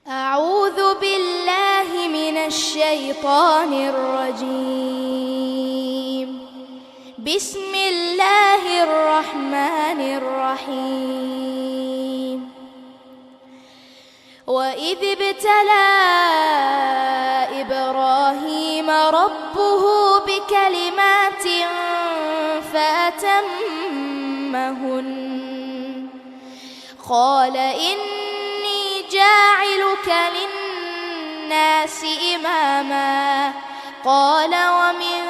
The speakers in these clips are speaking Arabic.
أعوذ بالله من الشيطان الرجيم. بسم الله الرحمن الرحيم. وإذ ابتلى إبراهيم ربه بكلمات فأتمهن قال إني جاعلك للناس إماما قال ومن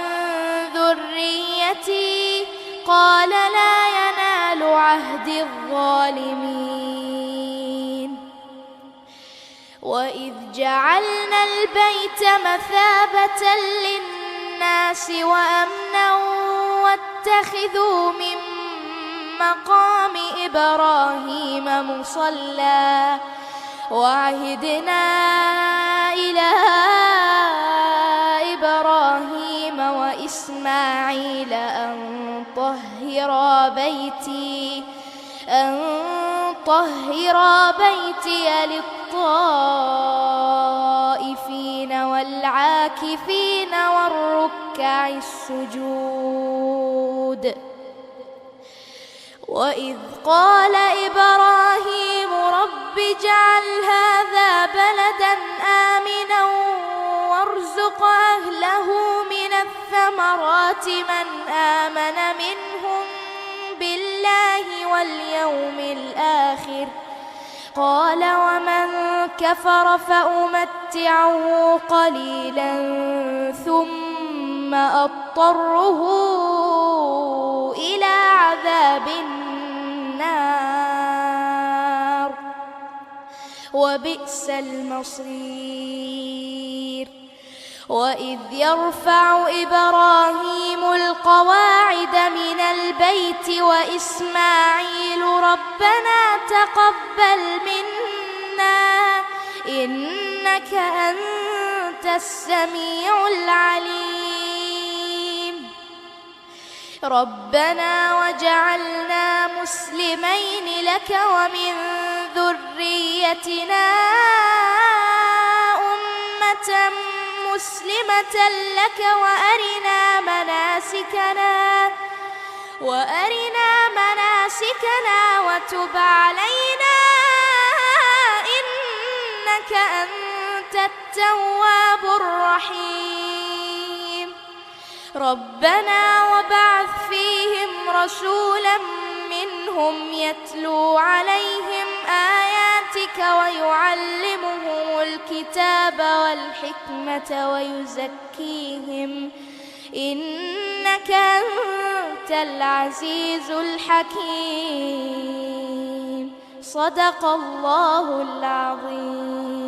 ذريتي قال لا ينال عهد الظالمين. وإذ جعلنا البيت مثابة للناس وأمنا واتخذوا من مقام إبراهيم مصلى وعهدنا إلى إبراهيم وإسماعيل أن طهرا بيتي للطائفين والعاكفين والركع السجود. وإذ قال إبراهيم رب اجعل هذا بلدا آمنا وارزق أهله من الثمرات من آمن منهم بالله واليوم الآخر قال ومن كفر فأمتعه قليلا ثم أضطره إلى عذاب النار وبئس المصير. وإذ يرفع إبراهيم القواعد من البيت وإسماعيل ربنا تقبل منا إنك أنت السميع العليم. ربنا وجعلنا مسلمين لك ومن ذريتنا أمة مسلمة لك وأرنا مناسكنا وتب علينا إنك أنت التواب الرحيم. ربنا وابعث فيهم رسولا منهم يتلو عليهم آياتك ويعلمهم الكتاب والحكمة ويزكيهم إنك أنت العزيز الحكيم. صدق الله العظيم.